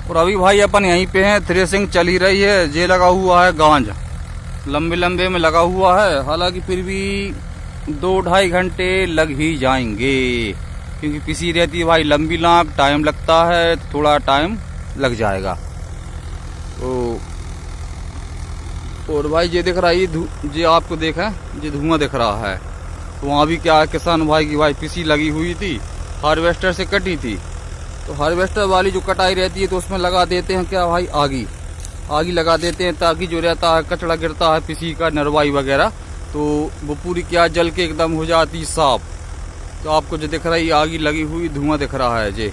और अभी भाई अपन यहीं पे हैं, थ्रेसिंग चल ही रही है। ये लगा हुआ है गांज, लंबे लंबे में लगा हुआ है। हालांकि फिर भी 2-2.5 घंटे लग ही जाएंगे, क्योंकि पिसी रहती है भाई लंबी लाख, टाइम लगता है, थोड़ा टाइम लग जाएगा। तो और भाई ये दिख रहा है, ये आपको देखा ये धुआं दिख रहा है। तो वहाँ भी क्या है, किसान भाई की भाई पिसी लगी हुई थी, हार्वेस्टर से कटी थी। तो हार्वेस्टर वाली जो कटाई रहती है तो उसमें लगा देते हैं क्या भाई, आगी लगा देते हैं, ताकि जो रहता है कचरा गिरता है पिसी का, नरवाई वगैरह, तो वो पूरी क्या जल के एकदम हो जाती साफ। तो आपको जो दिख रही आगी लगी हुई, धुआं दिख रहा है जे।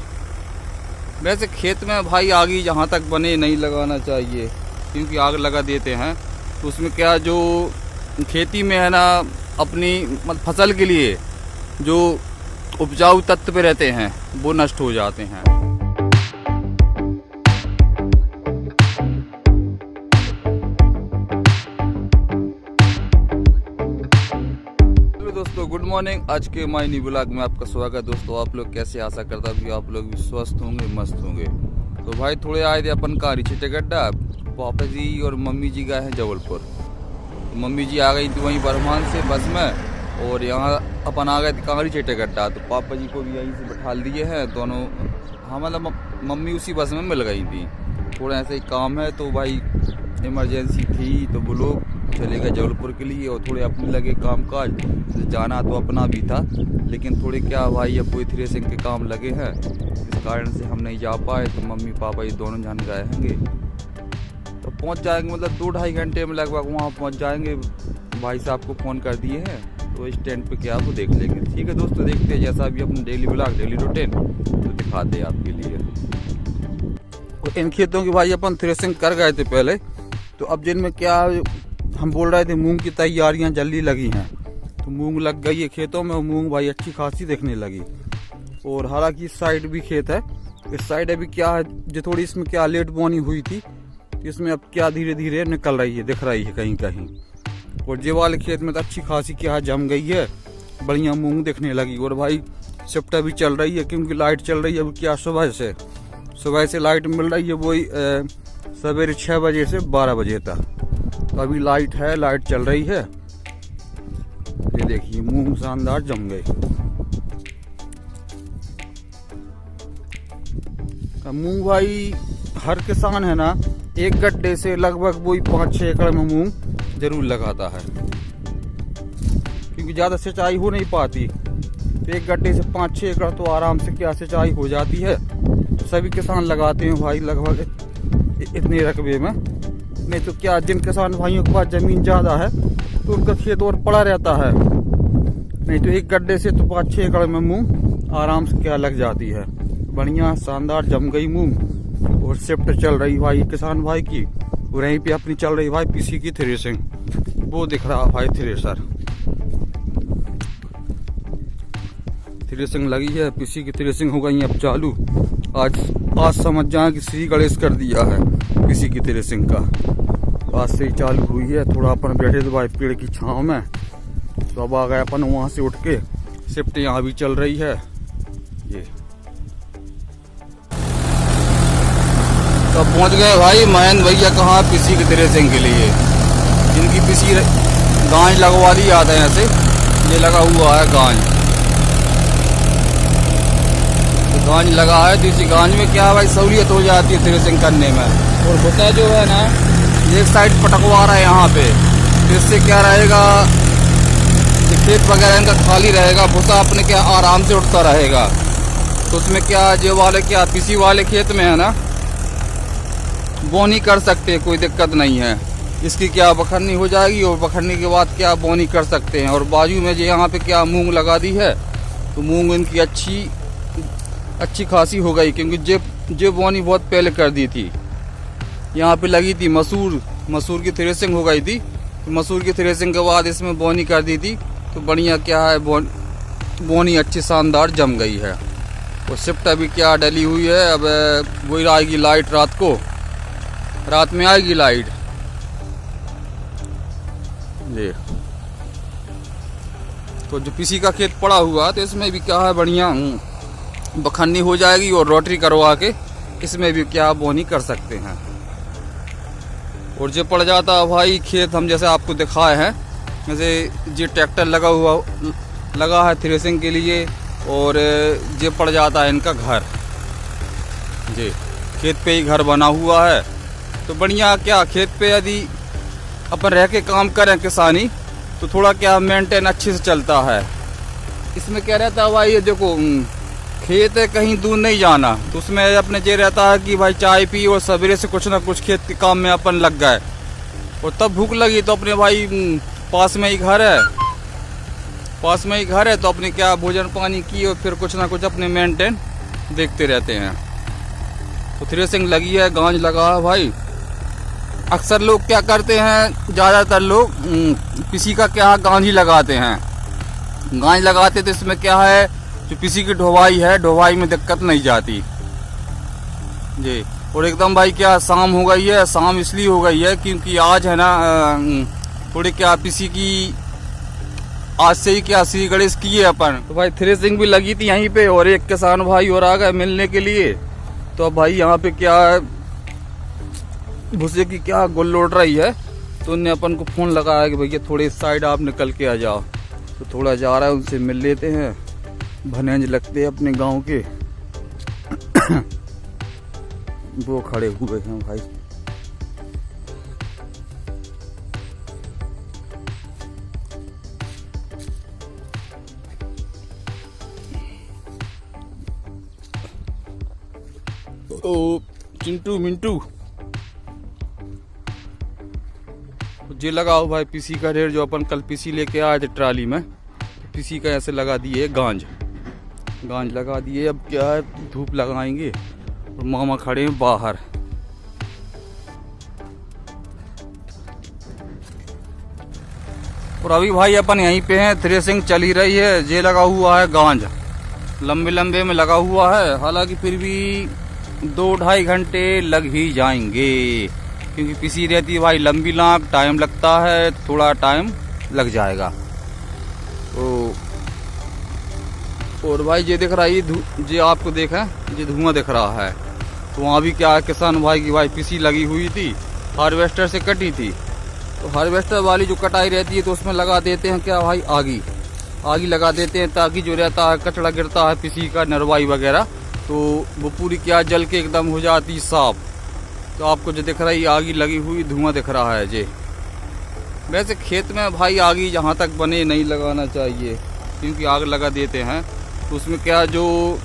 वैसे खेत में भाई आगी जहाँ तक बने नहीं लगाना चाहिए, क्योंकि आग लगा देते हैं तो उसमें क्या जो खेती में है ना, अपनी फसल के लिए जो उपजाऊ तत्व रहते हैं वो नष्ट हो जाते हैं। हेलो दोस्तों, गुड मॉर्निंग। आज के माय न्यू ब्लॉग में आपका स्वागत। दोस्तों आप लोग कैसे, आशा करता हूँ कि आप लोग भी स्वस्थ होंगे, मस्त होंगे। तो भाई थोड़े आए थे अपन कारी छिटे गड्ढा, पापा जी और मम्मी जी गए हैं जबलपुर। तो मम्मी जी आ गई थी वहीं बरमान से बस में, और यहाँ अपन आ गए थे कांगड़ी चेटे गड्ढा। तो पापा जी को भी यहीं से बैठा दिए हैं दोनों। हाँ मतलब मम्मी उसी बस में मिल गई थी। थोड़ा ऐसे ही काम है तो भाई इमरजेंसी थी, तो वो लोग चले गए जबलपुर के लिए, और थोड़े अपने लगे काम काज। जाना तो अपना भी था, लेकिन थोड़े क्या भाई अब कोई थ्रेसिंग के काम लगे हैं, इस कारण से हम नहीं जा पाए। तो मम्मी पापा ये दोनों जान गए हैंगे, तो पहुँच जाएंगे, मतलब 2-2.5 घंटे में लगभग वहाँ पहुँच जाएंगे। भाई साहब को फ़ोन कर दिए हैं, तो स्टैंड पे क्या आपको देख लेंगे। ठीक है दोस्तों, देखते हैं जैसा भी अपना डेली ब्लॉग, डेली रूटीन तो दिखाते हैं आपके लिए। और इन खेतों की भाई अपन थ्रेसिंग कर गए थे पहले, तो अब जिनमें क्या हम बोल रहे थे मूंग की तैयारियां जल्दी लगी हैं। तो मूंग लग गई है खेतों में, मूंग भाई अच्छी खासी दिखने लगी। और हालांकि इस साइड भी खेत है, इस साइड अभी क्या है जो थोड़ी इसमें क्या लेट बोनी हुई थी, इसमें अब क्या धीरे धीरे निकल रही है, दिख रही है कहीं कहीं। और ये वाले खेत में तो अच्छी खासी क्या जम गई है, बढ़िया मूंग दिखने लगी। और भाई शिफ्ट भी चल रही है, क्योंकि लाइट चल रही है अभी क्या सुबह से लाइट मिल रही है, वही सवेरे 6 बजे से 12 बजे तक। तो अभी लाइट है, लाइट चल रही है। ये देखिए मूंग शानदार जम गए। मूंग भाई हर किसान है ना, एक गड्ढे से लगभग वही 5-6 एकड़ में मूंग जरूर लगाता है, क्योंकि ज्यादा सिंचाई हो नहीं पाती। तो एक गड्ढे से 5-6 एकड़ तो आराम से क्या सिंचाई हो जाती है। तो सभी किसान लगाते हैं भाई लगभग इतने रकबे में। नहीं तो क्या जिन किसान भाइयों के पास जमीन ज्यादा है तो उनका खेत और पड़ा रहता है। नहीं तो एक गड्ढे से तो 5-6 एकड़ में मूंग आराम से क्या लग जाती है। बढ़िया शानदार जम गई मूंग। और शिफ्ट चल रही भाई किसान भाई की, और यहीं पे अपनी चल रही भाई पीसी की थ्रेसिंग। वो दिख रहा भाई थ्रेसर, थ्रेसिंग लगी है, पीसी की थ्रेसिंग हो गई अब चालू। आज समझ जाए कि श्री गणेश कर दिया है पीसी की थ्रेसिंग का, आज से ही चालू हुई है। थोड़ा अपन बैठे थे भाई पेड़ की छांव में, तो अब आ गए अपन वहां से उठ के। शिफ्ट यहाँ भी चल रही है ये। तो पहुंच गए भाई महेंद्र भैया कहाँ, पीसी की थ्रेसिंग के लिए। जिनकी पीसी गांज लगवा दी जाता है, ऐसे ये लगा हुआ है गांज। तो गांज लगा है, तो इसी गांज में क्या भाई सहूलियत हो जाती है थ्रेसिंग करने में। और भुसा जो है ना, एक साइड पटकवा रहा है यहाँ पे, तो इससे क्या रहेगा, खेत वगैरह इनका खाली रहेगा, भुसा अपने क्या आराम से उठता रहेगा। तो उसमें क्या जो वाले क्या पीसी वाले खेत में है ना, बोनी कर सकते हैं, कोई दिक्कत नहीं है। इसकी क्या बखरनी हो जाएगी, और बखरनी के बाद क्या बोनी कर सकते हैं। और बाजू में जो यहाँ पे क्या मूंग लगा दी है, तो मूंग इनकी अच्छी खासी हो गई, क्योंकि जो बोनी बहुत पहले कर दी थी। यहाँ पे लगी थी मसूर की थ्रेसिंग हो गई थी, तो मसूर की थ्रेसिंग के बाद इसमें बोनी कर दी थी। तो बढ़िया क्या है बोनी अच्छी शानदार जम गई है। और शिफ्ट अभी क्या डली हुई है, अब वही आएगी लाइट रात में आएगी लाइट। ये तो जो पीसी का खेत पड़ा हुआ, तो इसमें भी क्या है बढ़िया बखन्नी हो जाएगी, और रोटरी करवा के इसमें भी क्या बोनी कर सकते हैं। और जो पड़ जाता है भाई खेत, हम जैसे आपको दिखाए हैं, जैसे ये ट्रैक्टर लगा है थ्रेसिंग के लिए, और ये पड़ जाता है इनका घर। जी खेत पे ही घर बना हुआ है, तो बढ़िया क्या खेत पे यदि अपन रह के काम करें किसानी, तो थोड़ा क्या मेंटेन अच्छे से चलता है। इसमें क्या रहता है भाई, ये देखो खेत है, कहीं दूर नहीं जाना, तो उसमें अपने ये रहता है कि भाई चाय पी और सवेरे से कुछ ना कुछ खेत के काम में अपन लग गए, और तब भूख लगी तो अपने भाई पास में ही घर है, तो अपने क्या भोजन पानी की और फिर कुछ ना कुछ अपने मेंटेन देखते रहते हैं। तो थ्रेसिंग लगी है, गांज लगा है भाई। अक्सर लोग क्या करते हैं, ज़्यादातर लोग किसी का क्या गांज ही लगाते हैं। गांज लगाते तो इसमें क्या है, जो किसी की ढोवाई है, ढोवाई में दिक्कत नहीं जाती जी। और एकदम भाई क्या शाम हो गई है, शाम इसलिए हो गई है क्योंकि आज है ना थोड़ी क्या किसी की आज से ही क्या श्री गणेश किए अपन। तो भाई थ्रेसिंग भी लगी थी यहीं पे, और एक किसान भाई और आ गए मिलने के लिए। तो अब भाई यहाँ पे क्या भूसे की क्या गुल लौट रही है, तो उनने अपन को फोन लगाया कि भैया थोड़े इस साइड आप निकल के आ जाओ। तो थोड़ा जा रहा है, उनसे मिल लेते हैं। भनेंज लगते हैं अपने गांव के वो खड़े हुए हैं भाई। ओ चिंटू मिंटू जे लगाओ भाई पीसी का ढेर, जो अपन कल पीसी लेके आए थे ट्राली में, पीसी का ऐसे लगा दिए गांज लगा दिए। अब क्या है, धूप लगाएंगे, और मामा खड़े हैं बाहर। और अभी भाई अपन यहीं पे हैं, थ्रेसिंग चल ही रही है। ये लगा हुआ है गांज, लंबे में लगा हुआ है, हालांकि फिर भी 2-2.5 घंटे लग ही जाएंगे, क्योंकि पीसी रहती है भाई लंबी टाइम लगता है, थोड़ा टाइम लग जाएगा। तो और भाई ये दिख रहा है, ये आपको देखा ये धुआं दिख रहा है। तो वहाँ भी क्या है, किसान भाई की भाई पीसी लगी हुई थी, हार्वेस्टर से कटी थी। तो हार्वेस्टर वाली जो कटाई रहती है, तो उसमें लगा देते हैं क्या भाई आगी लगा देते हैं, ताकि जो रहता है कचड़ा गिरता है पीसी का, नरवाई वगैरह, तो वो पूरी क्या जल के एकदम हो जाती साफ। तो आपको जो दिख रही आगी लगी हुई, धुआं दिख रहा है जे। वैसे खेत में भाई आगी जहाँ तक बने नहीं लगाना चाहिए, क्योंकि आग लगा देते हैं तो उसमें क्या जो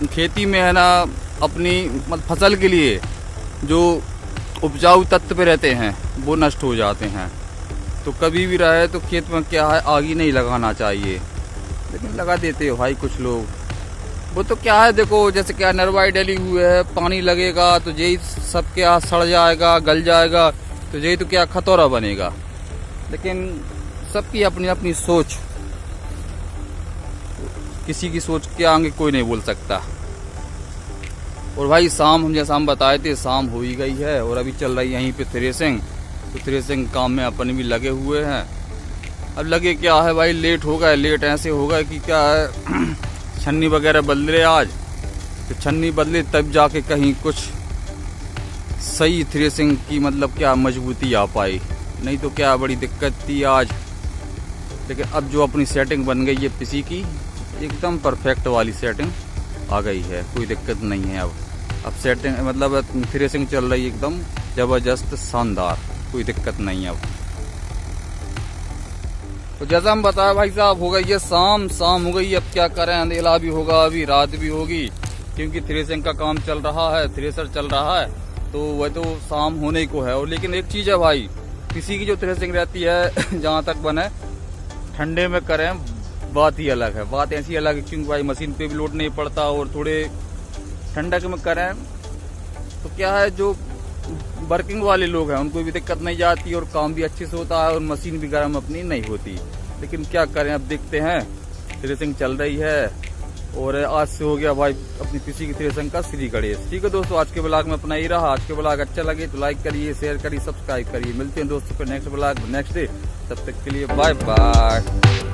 खेती में है ना, अपनी फसल के लिए जो उपजाऊ तत्व पे रहते हैं वो नष्ट हो जाते हैं। तो कभी भी रहे तो खेत में क्या है, आगी नहीं लगाना चाहिए, लेकिन लगा देते हैं भाई कुछ लोग। वो तो क्या है, देखो जैसे क्या नरवाई डली हुई है, पानी लगेगा तो यही सब क्या सड़ जाएगा, गल जाएगा, तो यही तो क्या खतौरा बनेगा। लेकिन सबकी अपनी अपनी सोच, किसी की सोच के आगे कोई नहीं बोल सकता। और भाई शाम जैसा हम बताए थे, शाम हो ही गई है, और अभी चल रही है यहीं पे थ्रेसिंग। तो थ्रेसिंग काम में अपन भी लगे हुए हैं। अब लगे क्या है भाई, लेट हो गए, लेट ऐसे हो गए कि क्या है छन्नी वगैरह बदले आज, तो छन्नी बदले तब जाके कहीं कुछ सही थ्रेसिंग की क्या मजबूती आ पाई, नहीं तो क्या बड़ी दिक्कत थी आज। लेकिन अब जो अपनी सेटिंग बन गई है पीसी की, एकदम परफेक्ट वाली सेटिंग आ गई है, कोई दिक्कत नहीं है। अब सेटिंग थ्रेसिंग चल रही है एकदम जबरदस्त शानदार, कोई दिक्कत नहीं है अब। तो जैसा हम बताया भाई साहब, हो गई है शाम हो गई है। अब क्या करें, अंधेरा भी होगा, अभी रात भी होगी, क्योंकि थ्रेसिंग का काम चल रहा है, थ्रेसर चल रहा है, तो वह तो शाम होने को है। और लेकिन एक चीज़ है भाई, किसी की जो थ्रेसिंग रहती है जहाँ तक बने ठंडे में करें, बात ही अलग है, बात ऐसी अलग है, क्योंकि भाई मशीन पे भी लोड नहीं पड़ता, और थोड़े ठंडक में करें तो क्या है, जो वर्किंग वाले लोग हैं उनको भी दिक्कत नहीं जाती, और काम भी अच्छे से होता है, और मशीन भी गर्म अपनी नहीं होती। लेकिन क्या करें, अब देखते हैं, थ्रेसिंग चल रही है, और आज से हो गया भाई अपनी पीसी की थ्रेसिंग का श्री गणेश। ठीक है दोस्तों, आज के ब्लॉग में अपना ही रहा। आज के ब्लॉग अच्छा लगे तो लाइक करिए, शेयर करिए, सब्सक्राइब करिए। मिलते हैं दोस्तों फिर नेक्स्ट ब्लॉग नेक्स्ट डे, तब तक के लिए बाय बाय।